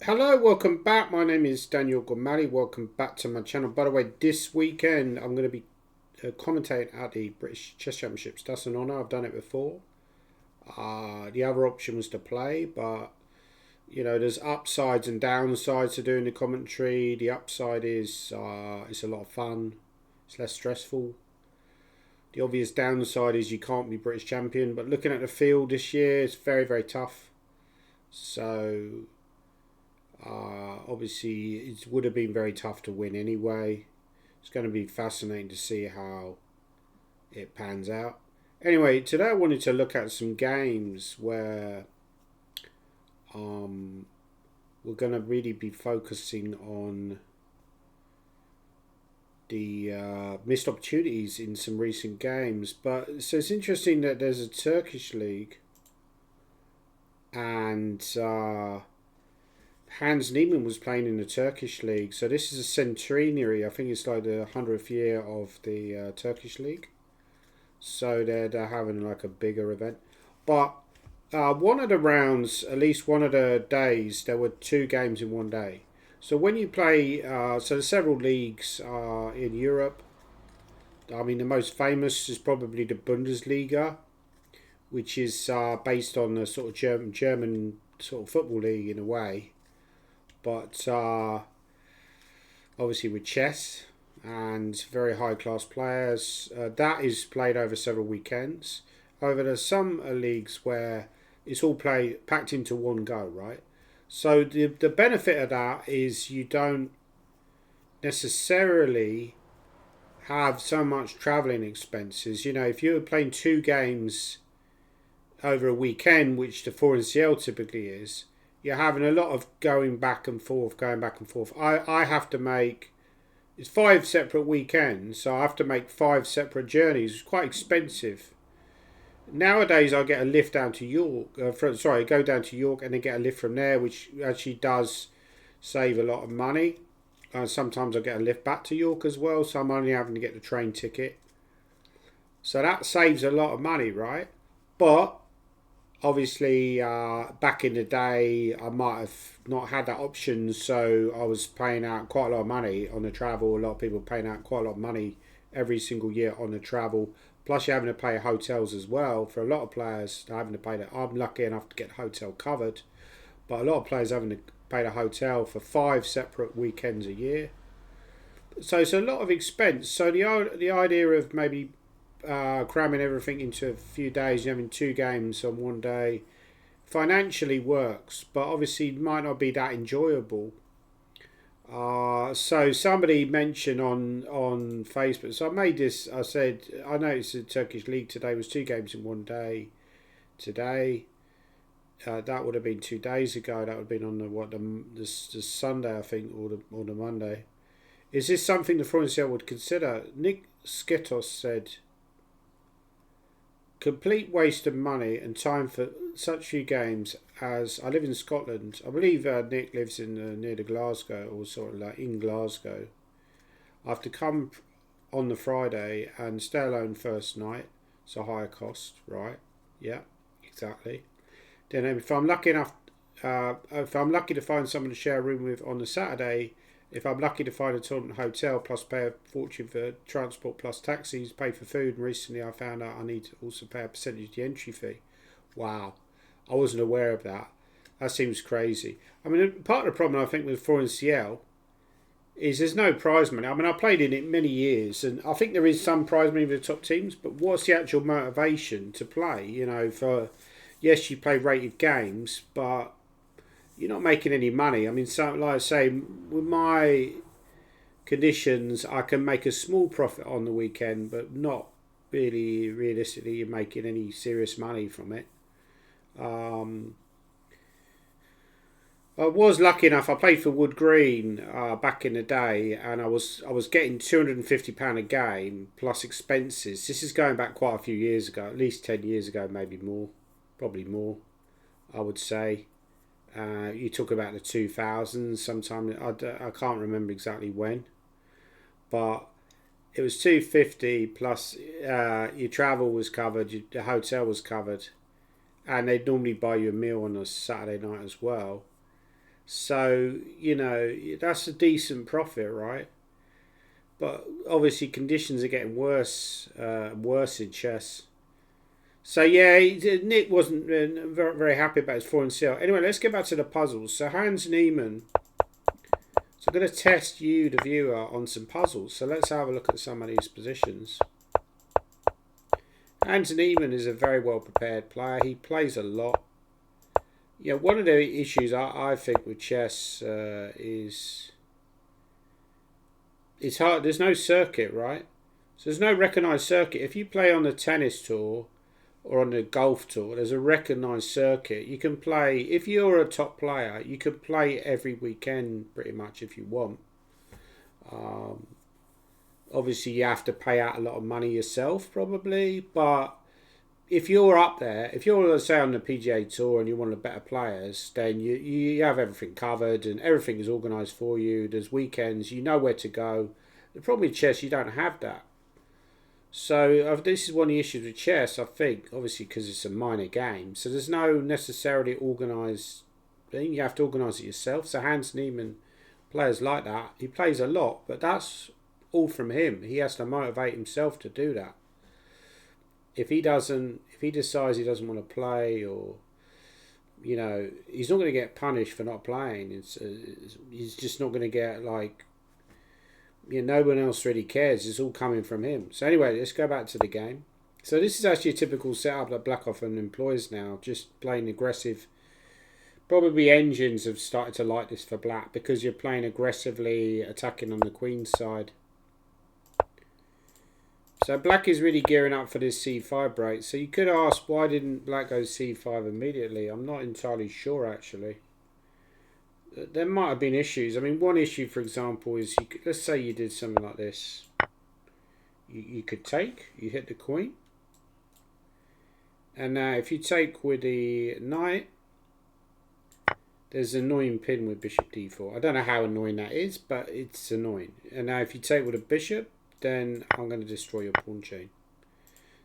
Hello, welcome back. My name is Daniel Gormali. Welcome back to my channel. By the way, this weekend I'm going to be commentating at the British Chess Championships. That's an honour. I've done it before. The other option was to play, but there's upsides and downsides to doing the commentary. The upside is it's a lot of fun. It's less stressful. The obvious downside is you can't be British champion. But looking at the field this year, it's very, very tough. So obviously, it would have been very tough to win anyway. It's going to be fascinating to see how it pans out. Anyway, today I wanted to look at some games where um, we're going to really be focusing on the missed opportunities in some recent games. But so it's interesting that there's a Turkish league and Hans Niemann was playing in the Turkish league. So this is a centenary. I think it's like the 100th year of the Turkish league. So they're having like a bigger event. But one of the rounds, at least one of the days, there were two games in one day. So when you play, so there's several leagues in Europe. I mean, the most famous is probably the Bundesliga, which is based on the sort of German sort of football league in a way. But obviously with chess and very high class players, that is played over several weekends. However, there's some leagues where it's all played packed into one go, right? So the benefit of that is you don't necessarily have so much travelling expenses. You know, if you're playing two games over a weekend, which the 4NCL typically is, you're having a lot of going back and forth, going back and forth. I have to make, it's 5 separate weekends, so I have to make 5 separate journeys. It's quite expensive. Nowadays, I get a lift down to York. Go down to York and then get a lift from there, which actually does save a lot of money. Sometimes I get a lift back to York as well, so I'm only having to get the train ticket. So that saves a lot of money, right? But obviously, back in the day, I might have not had that option, so I was paying out quite a lot of money on the travel. A lot of people paying out quite a lot of money every single year on the travel. Plus, you're having to pay hotels as well. For a lot of players, they're having to pay that. I'm lucky enough to get the hotel covered, but a lot of players are having to pay the hotel for 5 separate weekends a year. So it's a lot of expense. So the idea of maybe cramming everything into a few days, having two games on one day, financially works, but obviously it might not be that enjoyable. So somebody mentioned on Facebook. So I made this. I said I noticed the Turkish league today was two games in one day. Today, that would have been 2 days ago. That would have been on the Sunday, I think, or the Monday. Is this something the Frontier would consider? Nick Skitos said, complete waste of money and time for such few games. As I live in Scotland, I believe Nick lives in near the Glasgow, or sort of like in Glasgow. I have to come on the Friday and stay alone first night. It's a higher cost, right? Yeah, exactly. Then if I'm lucky to find someone to share a room with on the Saturday, if I'm lucky to find a tournament hotel plus pay a fortune for transport plus taxis, pay for food, and recently I found out I need to also pay a percentage of the entry fee. Wow, I wasn't aware of that. That seems crazy. I mean, part of the problem I think with 4NCL is there's no prize money. I mean, I played in it many years, and I think there is some prize money for the top teams, but what's the actual motivation to play? You know, for yes, you play rated games, but you're not making any money. I mean, so like I say, with my conditions, I can make a small profit on the weekend, but not really realistically you're making any serious money from it. Um, I was lucky enough. I played for Wood Green back in the day, and I was getting £250 a game plus expenses. This is going back quite a few years ago, at least 10 years ago, maybe more, probably more. I would say. You talk about the 2000s sometime. I can't remember exactly when, but it was 250 plus your travel was covered, the hotel was covered, and they'd normally buy you a meal on a Saturday night as well. So, you know, that's a decent profit, right? But obviously conditions are getting worse, worse in chess. So yeah, Nick wasn't very happy about his foreign seal. Anyway, let's get back to the puzzles. So Hans Niemann. So I'm going to test you, the viewer, on some puzzles. So let's have a look at some of these positions. Hans Niemann is a very well prepared player. He plays a lot. Yeah, one of the issues I think with chess is it's hard. There's no circuit, right? So there's no recognised circuit. If you play on the tennis tour or on the golf tour, there's a recognised circuit. You can play, if you're a top player, you can play every weekend pretty much if you want. Um, Obviously, you have to pay out a lot of money yourself, probably, but if you're up there, if you're, let's say, on the PGA Tour and you're one of the better players, then you have everything covered and everything is organised for you. There's weekends, you know where to go. The problem with chess, you don't have that. So this is one of the issues with chess, I think, obviously because it's a minor game. So there's no necessarily organised thing. You have to organise it yourself. So Hans Niemann, players like that, he plays a lot, but that's all from him. He has to motivate himself to do that. If he decides he doesn't want to play, or you know, he's not going to get punished for not playing. He's just not going to get like, you know, no one else really cares. It's all coming from him. So anyway, let's go back to the game. So this is actually a typical setup that Black often employs now, just playing aggressive. Probably engines have started to like this for Black because you're playing aggressively, attacking on the queen side. So Black is really gearing up for this c5 break. So you could ask, why didn't Black go c5 immediately? I'm not entirely sure, actually. There might have been issues. I mean, one issue, for example, is let's say you did something like this. You could take, you hit the queen. And now if you take with the knight, there's an annoying pin with bishop d4. I don't know how annoying that is, but it's annoying. And now if you take with a bishop, then I'm going to destroy your pawn chain.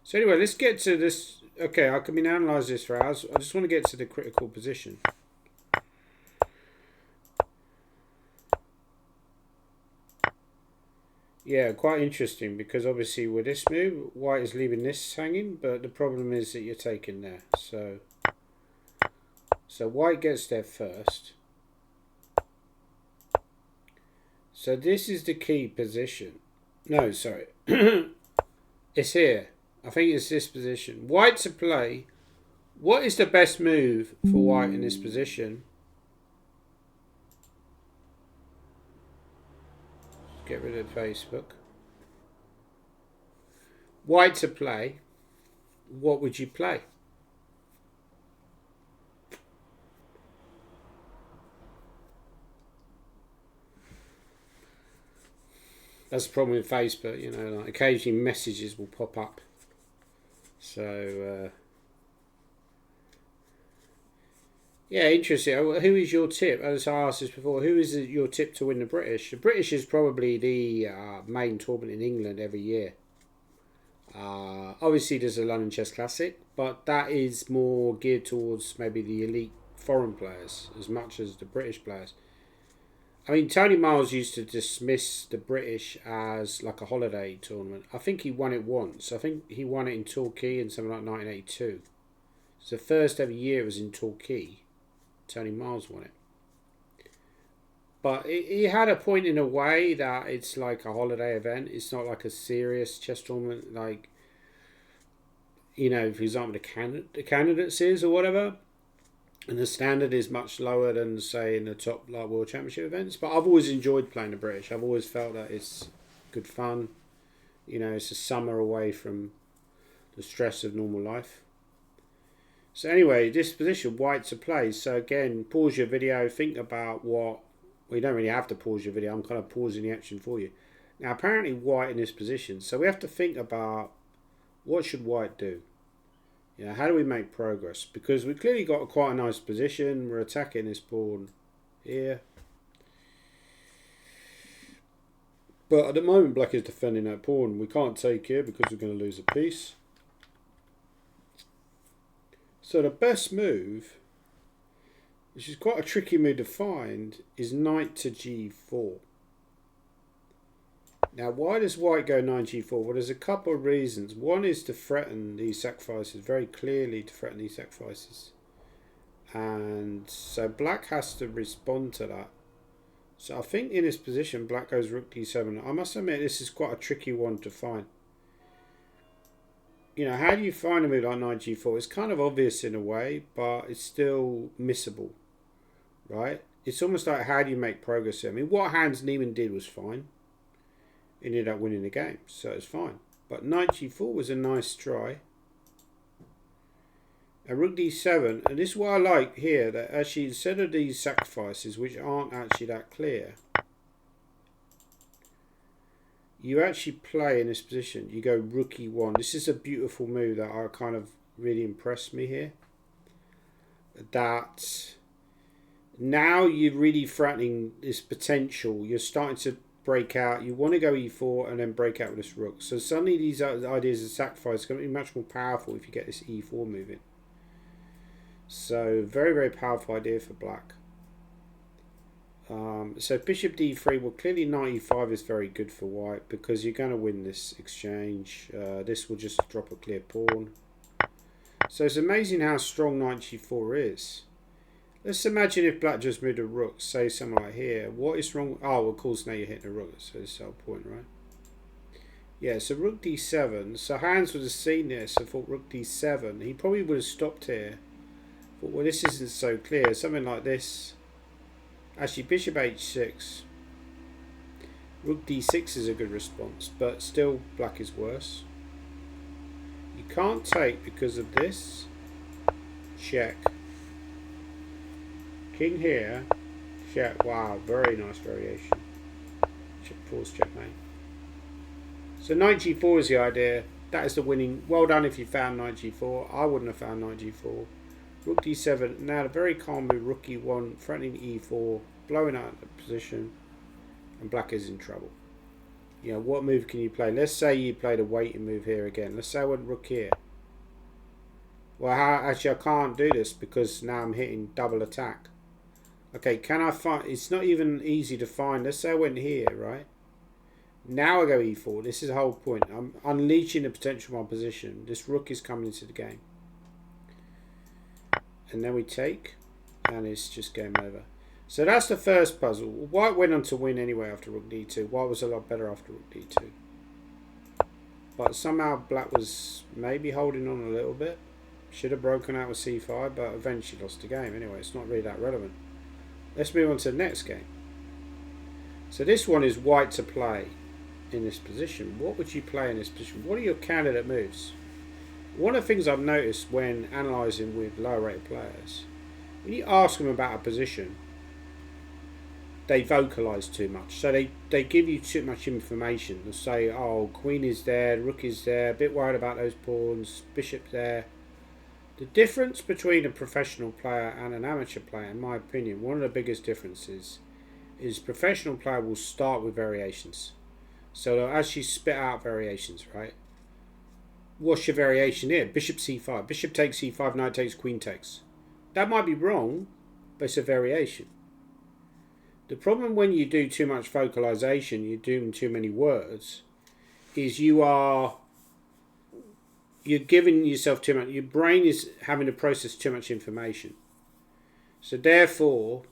So anyway, let's get to this. Okay, I can analyse this for hours. I just want to get to the critical position. Yeah, quite interesting, because obviously with this move, white is leaving this hanging, but the problem is that you're taking there. So white gets there first. So this is the key position. No, sorry. It's here. I think it's this position. White to play. What is the best move for white in this position? Get rid of Facebook. White to play. What would you play? That's the problem with Facebook, you know, like occasionally messages will pop up. So, yeah, interesting. Who is your tip? As I asked this before, who is your tip to win the British? The British is probably the main tournament in England every year. Obviously, there's a London Chess Classic, but that is more geared towards maybe the elite foreign players as much as the British players. I mean, Tony Miles used to dismiss the British as like a holiday tournament. I think he won it once. I think he won it in Torquay in something like 1982. It's the first ever year it was in Torquay. Tony Miles won it. But he had a point in a way that it's like a holiday event. It's not like a serious chess tournament like, you know, for example, the candidates is or whatever. And the standard is much lower than, say, in the top like World Championship events. But I've always enjoyed playing the British. I've always felt that it's good fun. You know, it's a summer away from the stress of normal life. So anyway, this position, white to play. So again, pause your video, think about what... Well, you don't really have to pause your video. I'm kind of pausing the action for you. Now, apparently white in this position. So we have to think about what should white do? You know, how do we make progress? Because we've clearly got quite a nice position. We're attacking this pawn here. But at the moment, black is defending that pawn. We can't take here because we're going to lose a piece. So the best move which is quite a tricky move to find, is knight to g4. Now, why does white go knight g4? Well, there's a couple of reasons. One is to threaten these sacrifices, very clearly to threaten these sacrifices. And so black has to respond to that. So I think in this position, black goes rook d7. I must admit, this is quite a tricky one to find. You know, how do you find a move like knight g4? It's kind of obvious in a way, but it's still missable, right? It's almost like, how do you make progress here? I mean, what Hans Niemann did was fine. He ended up winning the game, so it's fine. But knight g4 was a nice try. And rook d7, and this is what I like here, that actually instead of these sacrifices, which aren't actually that clear, you actually play in this position. You go rook e1. This is a beautiful move that I kind of really impressed me here. That now you're really threatening this potential. You're starting to break out. You want to go e4 and then break out with this rook. So suddenly these ideas of sacrifice are going to be much more powerful if you get this e4 moving. So very, very powerful idea for black. So bishop d3, well clearly knight e5 is very good for white because you're going to win this exchange. This will just drop a clear pawn. So it's amazing how strong knight g4 is. Let's imagine if black just moved a rook, say something like here. What is wrong? Oh, of course now you're hitting a rook, so this is the whole point, right? Yeah, so rook d7. So Hans would have seen this and thought rook d7. He probably would have stopped here. But well, this isn't so clear. Something like this. Actually, bishop h6. Rook d6 is a good response, but still black is worse. You can't take because of this. Check. King here. Check. Wow, very nice variation. Check, pause, checkmate. So knight g4 is the idea. That is the winning. Well done if you found knight g4. I wouldn't have found knight g4. Rook d7, now a very calm move, rook e1, threatening e4, blowing out the position, and black is in trouble. You know, what move can you play? Let's say you played a waiting move here again. Let's say I went rook here. Well, actually I can't do this because now I'm hitting double attack. Okay, can I find, it's not even easy to find. Let's say I went here, right? Now I go e4, this is the whole point. I'm unleashing the potential of my position. This rook is coming into the game. And then we take, and it's just game over. So that's the first puzzle. White went on to win anyway after rook d2. White was a lot better after rook d2. But somehow black was maybe holding on a little bit. Should have broken out with c5, but eventually lost the game. Anyway, it's not really that relevant. Let's move on to the next game. So this one is white to play in this position. What would you play in this position? What are your candidate moves? One of the things I've noticed when analysing with lower rated players, when you ask them about a position, they vocalise too much. So they give you too much information. They'll say, oh, queen is there, rook is there, a bit worried about those pawns, bishop there. The difference between a professional player and an amateur player, in my opinion, one of the biggest differences is professional player will start with variations. So they'll actually spit out variations, right? What's your variation here? Bishop c5. Bishop takes c5, knight takes, queen takes. That might be wrong, but it's a variation. The problem when you do too much vocalization, you're doing too many words, is you're giving yourself too much. Your brain is having to process too much information. So therefore,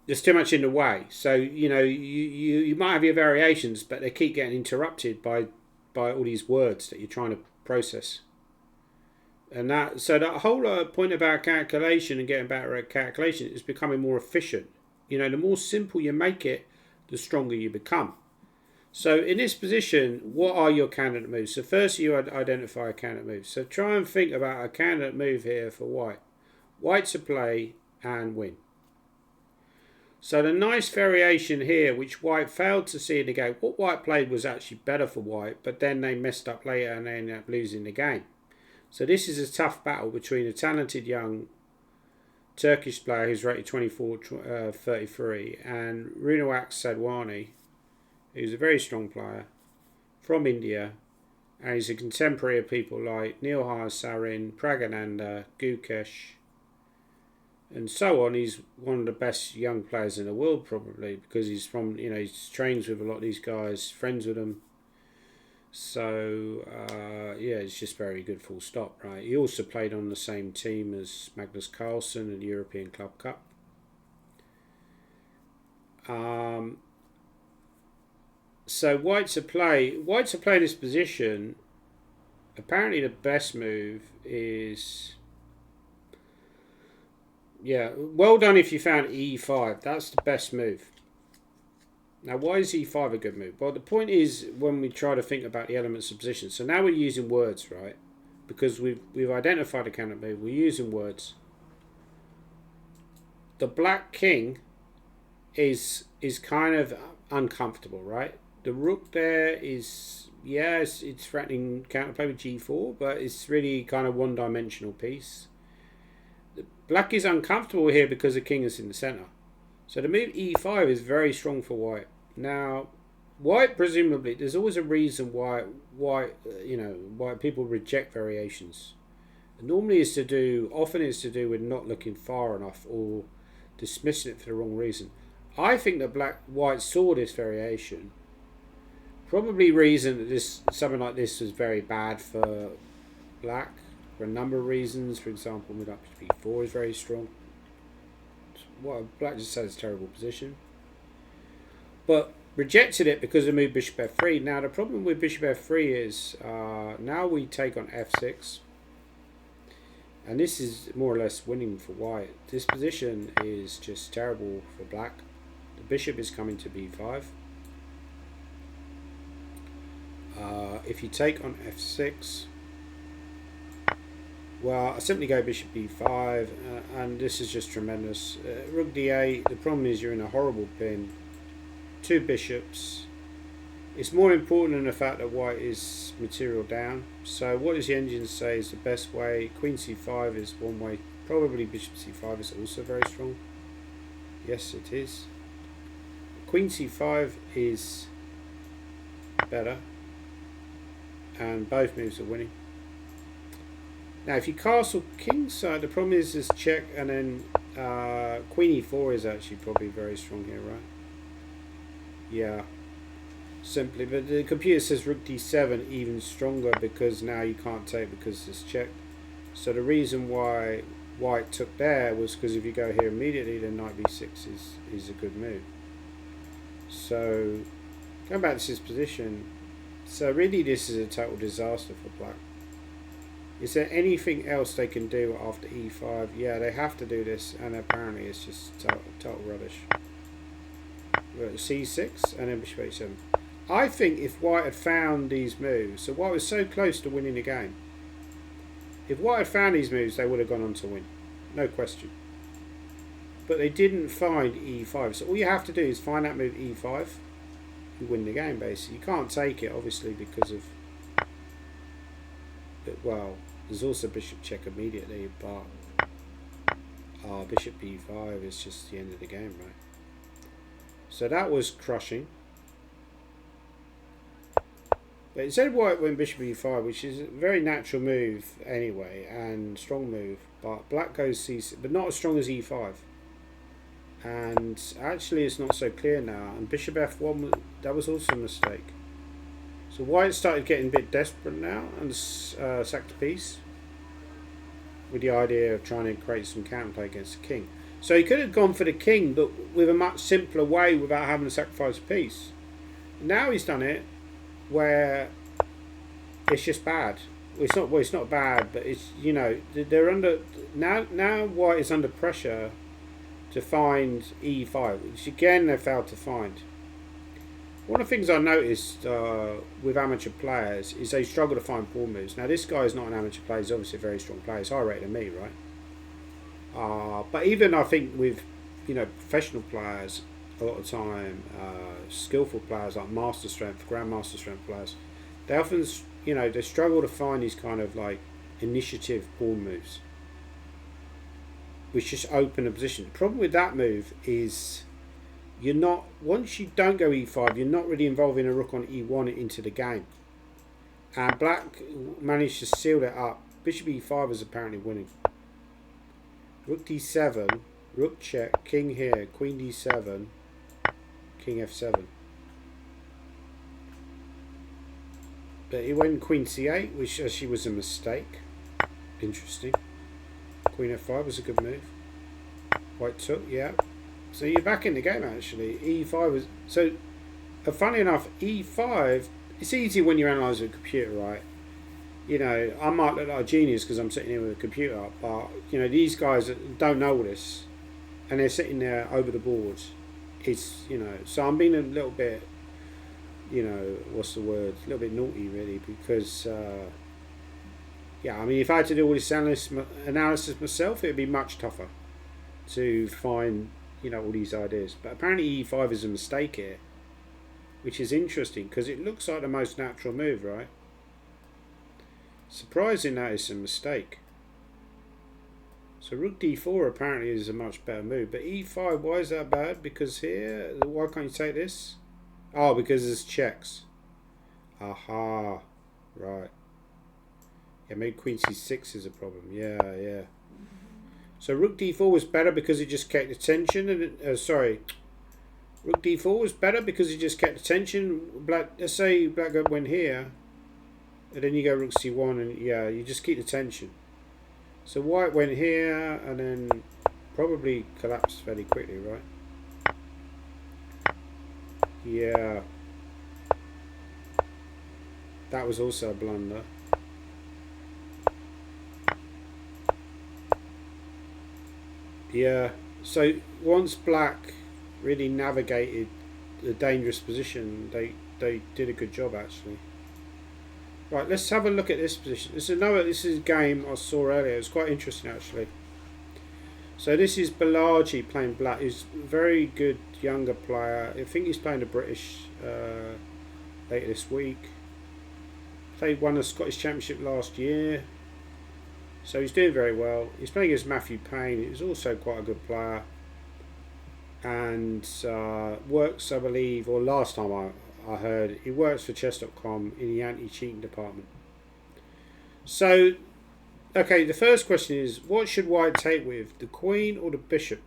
there's too much in the way. So, you know, you might have your variations, but they keep getting interrupted by all these words that you're trying to process. And that whole point about calculation and getting better at calculation is becoming more efficient. You know, the more simple you make it, the stronger you become. So in this position, what are your candidate moves? So first you identify a candidate move. So try and think about a candidate move here for white. White to play and win. So the nice variation here, which white failed to see in the game, what white played was actually better for white, but then they messed up later and they ended up losing the game. So this is a tough battle between a talented young Turkish player who's rated 24-33 and Runawak Sadwani, who's a very strong player from India, and he's a contemporary of people like Nilhar Sarin, Pragananda, Gukesh, and so on. He's one of the best young players in the world, probably, because he's from, he trains with a lot of these guys, friends with them. So, yeah, it's just very good, full stop, right? He also played on the same team as Magnus Carlsen in the European Club Cup. So White to play this position. Apparently the best move is, yeah, well done if you found E5. That's the best move. Now, why is E5 a good move? Well, the point is when we try to think about the elements of position. So now we're using words, right? Because we've identified a counter move. We're using words. The black king is kind of uncomfortable, right? The rook there is, yes, it's threatening counterplay with G4, but it's really kind of one-dimensional piece. The black is uncomfortable here because the king is in the center. So the move E5 is very strong for white. Now, white presumably, there's always a reason why people reject variations. Normally often it's to do with not looking far enough or dismissing it for the wrong reason. I think that white saw this variation. Probably reason that something like this was very bad for black for a number of reasons. For example, move up to B4 is very strong. Black just has a terrible position. But rejected it because of the move bishop f3. Now the problem with bishop f3 is now we take on f6. And this is more or less winning for white. This position is just terrible for black. The bishop is coming to b5. If you take on f6, well, I simply go bishop b5, and this is just tremendous. Rook d8, the problem is you're in a horrible pin. Two bishops. It's more important than the fact that white is material down. So what does the engine say is the best way? Queen c5 is one way. Probably bishop c5 is also very strong. Yes, it is. Queen c5 is better. And both moves are winning. Now if you castle kingside, the problem is this check, and then queen e4 is actually probably very strong here, right? Yeah, simply, but the computer says rook d7 even stronger because now you can't take because this check. So the reason why white took there was because if you go here immediately, then knight b6 is a good move. So going back to this position, so really this is a total disaster for black. Is there anything else they can do after e5? Yeah, they have to do this, and apparently it's just total rubbish. C6 and then bishop h7. I think if white had found these moves, so white was so close to winning the game. If white had found these moves, they would have gone on to win, no question. But they didn't find e5, so all you have to do is find that move e5. You win the game basically. You can't take it obviously because of, well, there's also bishop check immediately, but bishop b5 is just the end of the game, right? So that was crushing. But instead white went bishop e5, which is a very natural move anyway, and strong move, but black goes c6, but not as strong as e5. And actually it's not so clear now, and bishop f1, that was also a mistake. So white started getting a bit desperate now and sacked a piece with the idea of trying to create some counterplay against the king. So he could have gone for the king, but with a much simpler way without having to sacrifice a piece. Now he's done it where it's just bad. It's not bad, but it's, they're under now white is under pressure to find e5, which again they failed to find. One of the things I noticed with amateur players is they struggle to find pawn moves. Now this guy is not an amateur player, he's obviously a very strong player, he's higher rated than me, right? But even I think with professional players, a lot of time skillful players like master strength, grandmaster strength players, they often they struggle to find these kind of like initiative pawn moves which just open a position. The problem with that move is once you don't go e5, you're not really involving a rook on e1 into the game, and black managed to seal that up. Bishop e5 is apparently winning. Rook d7 Rook check, king here, queen d7, king f7. But he went queen c8, which actually was a mistake. Interesting. Queen f5 was a good move. White took, yeah. So you're back in the game actually. e5 was so. Funny enough, e5. It's easy when you analyse with a computer, right? You know, I might look like a genius because I'm sitting here with a computer, but you know these guys don't know all this, and they're sitting there over the board. It's so I'm being a little bit, what's the word? A little bit naughty, really, because yeah, I mean, if I had to do all this analysis myself, it'd be much tougher to find all these ideas. But apparently e5 is a mistake here, which is interesting because it looks like the most natural move, right? Surprising that it's a mistake. So rook d4 apparently is a much better move, but e5, why is that bad? Because here, why can't you take this? Oh, because there's checks. Aha, right. Yeah, maybe queen c6 is a problem. Yeah. So rook d4 was better because it just kept the tension. And sorry, rook d4 was better because it just kept the tension. Let's say black went here, and then you go rook c1, and yeah, you just keep the tension. So white went here, and then probably collapsed fairly quickly, right? Yeah. That was also a blunder. Yeah. So once black really navigated the dangerous position, they did a good job actually. Right, let's have a look at this position. This is a game I saw earlier. It's quite interesting actually. So this is Balaji playing black. He's a very good younger player. I think he's playing the British later this week. Won the Scottish Championship last year. So he's doing very well. He's playing against Matthew Payne. He's also quite a good player. And works, I believe, or last time I heard, he works for chess.com in the anti-cheating department. So, okay, the first question is, what should white take with, the queen or the bishop?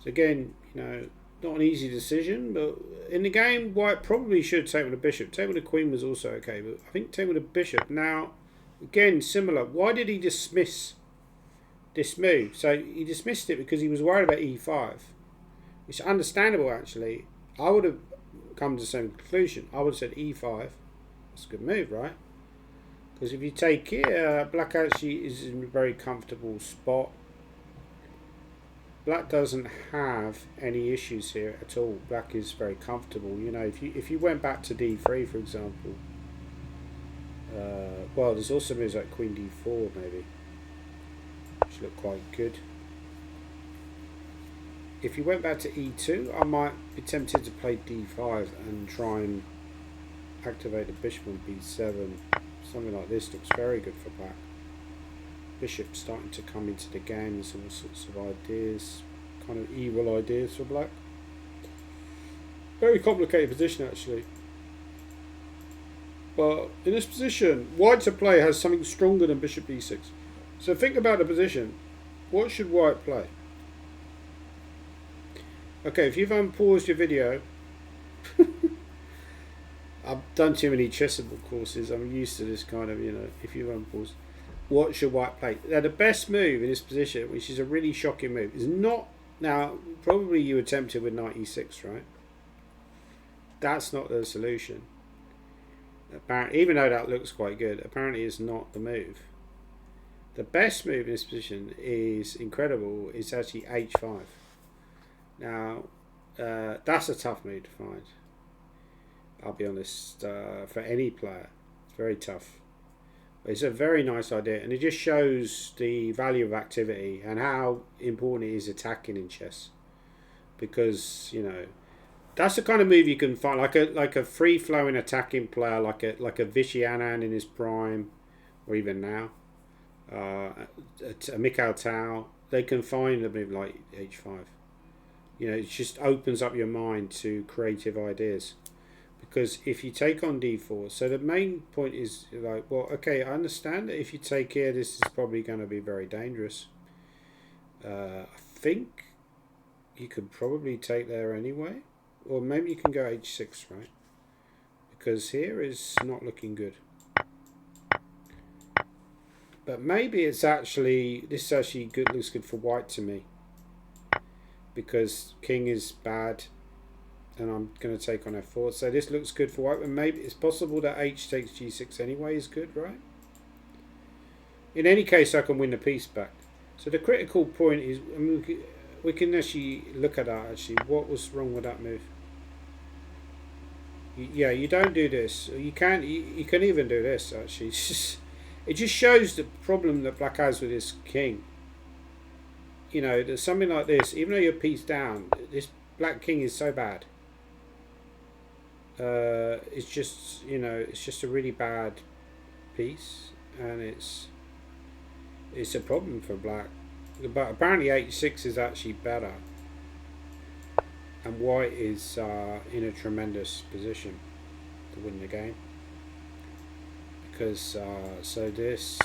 So again, not an easy decision, but in the game, white probably should take with the bishop. Take with the queen was also okay, but I think take with the bishop. Now, again, similar. Why did he dismiss this move? So he dismissed it because he was worried about e5, which is understandable actually. I would have come to the same conclusion. I would have said e5. That's a good move, right? Because if you take here, black actually is in a very comfortable spot. Black doesn't have any issues here at all. Black is very comfortable. If you went back to d3, for example, well, there's also moves like queen d4 maybe, which look quite good. If you went back to e2, I might be tempted to play d5 and try and activate the bishop on b7. Something like this looks very good for black. Bishop starting to come into the game. There's all sorts of ideas, kind of evil ideas for black. Very complicated position actually. But in this position, white to play has something stronger than bishop b6. So think about the position. What should white play? Okay, if you've unpaused your video, I've done too many chessable courses. I'm used to this kind of, if you've unpaused. What should white play? Now, the best move in this position, which is a really shocking move, is not... Now, probably you attempted with knight e6, right? That's not the solution. Apparently, even though that looks quite good, apparently it's not the move. The best move in this position is incredible. It's actually h5. Now, that's a tough move to find. I'll be honest, for any player. It's very tough. It's a very nice idea, and it just shows the value of activity and how important it is attacking in chess. Because that's the kind of move you can find, like a free flowing attacking player, like a Vishy Anand in his prime, or even now, a Mikhail Tal. They can find a move like h5. It just opens up your mind to creative ideas. Because if you take on d4, so the main point is well, okay, I understand that if you take here, this is probably going to be very dangerous. I think you could probably take there anyway. Or maybe you can go h6, right? Because here is not looking good. But maybe it's actually, this is actually good, looks good for white to me. Because king is bad and I'm going to take on f4. So this looks good for white, but maybe it's possible that h takes g6 anyway is good, right? In any case, I can win the piece back. So the critical point is, I mean, we can actually look at that actually. What was wrong with that move? Yeah, you don't do this. You can't. You can even do this actually. It just shows the problem that black has with his king. You know, there's something like this. Even though you're piece down, this black king is so bad. It's just, you know, it's just a really bad piece, and it's a problem for black. But apparently h6 is actually better, and white is in a tremendous position to win the game. Because so this,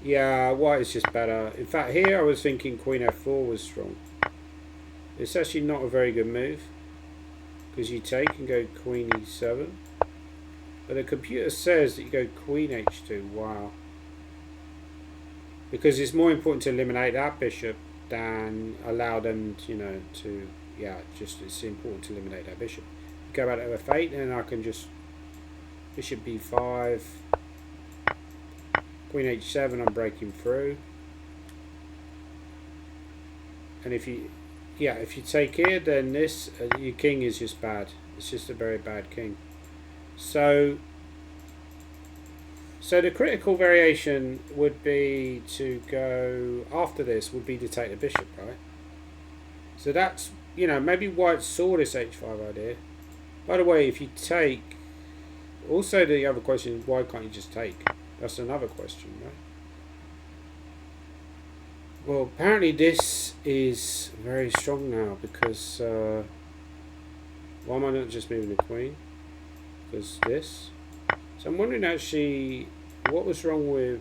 yeah, white is just better. In fact, here I was thinking queen f4 was strong. It's actually not a very good move, because you take and go queen e7, but the computer says that you go queen h2. Wow. Because it's more important to eliminate that bishop than allow them, you know, to, yeah, just it's important to eliminate that bishop. Go back to f8, and I can just bishop b5, queen h7. I'm breaking through, and if you take here, then this your king is just bad. It's just a very bad king. So the critical variation would be to go after this, would be to take the bishop, right? So that's, you know, maybe white saw this h5 idea. By the way, if you take, also the other question is, why can't you just take? That's another question, right? Well, apparently this is very strong now, because why am I not just moving the queen? Because this. So I'm wondering actually, what was wrong with,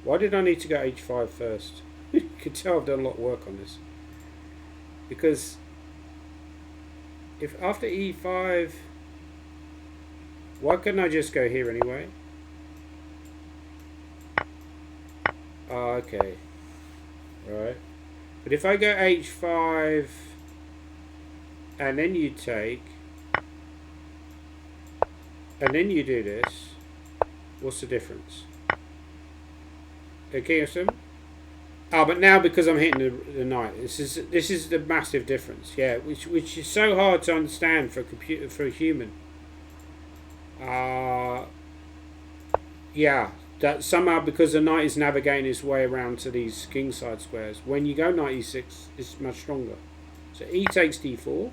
why did I need to go h5 first? You can tell I've done a lot of work on this. Because if after e5, why couldn't I just go here anyway? Oh, okay. Right. But if I go h5 and then you take, and then you do this, what's the difference? Okay, awesome. Oh, but now because I'm hitting the knight, this is the massive difference. Yeah, which is so hard to understand for a human. Yeah, that somehow, because the knight is navigating his way around to these kingside squares. When you go knight e6, it's much stronger. So e takes d4.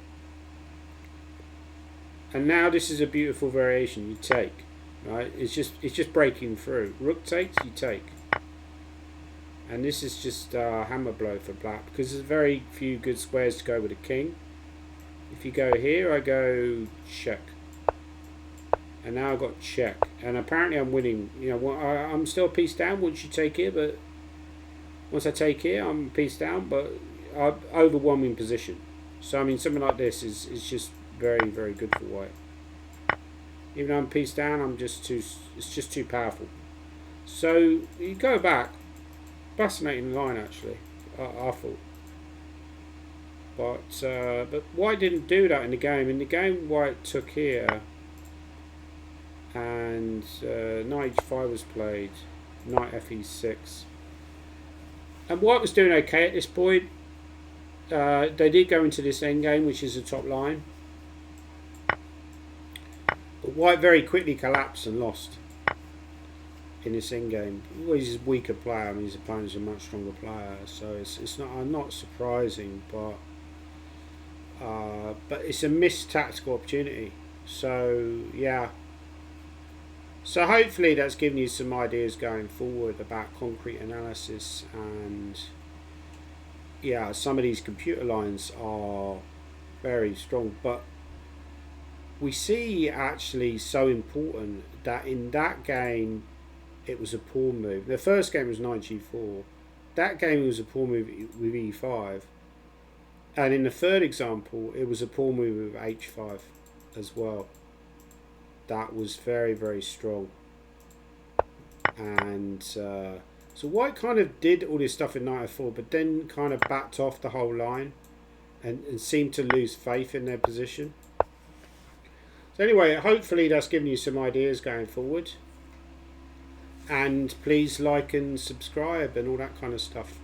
And now this is a beautiful variation. You take, right? It's just breaking through. Rook takes, you take, and this is just a hammer blow for black, because there's very few good squares to go with a king. If you go here, I go check, and now I've got check, and apparently I'm winning. You know, I'm still a piece down once you take here, but once I take here, I'm a piece down, but overwhelming position. So I mean, something like this is just very, very good for white. Even though I'm piece down, it's just too powerful. So you go back, fascinating line actually, I thought. But white didn't do that in the game. In the game, white took here, and knight h5 was played, knight fe6, and white was doing okay at this point. They did go into this endgame, which is the top line. But white very quickly collapsed and lost in this endgame. Well, he's a weaker player. I mean, his opponent's a much stronger player, so it's not surprising, but it's a missed tactical opportunity. So yeah. So hopefully that's given you some ideas going forward about concrete analysis, and yeah, some of these computer lines are very strong, but we see actually so important that in that game it was a pawn move. The first game was knight g4, that game was a poor move with e5, and in the third example it was a poor move with h5 as well. That was very, very strong. And so white kind of did all this stuff in knight f4, but then kind of backed off the whole line and seemed to lose faith in their position. So anyway, hopefully that's given you some ideas going forward. And please like and subscribe and all that kind of stuff.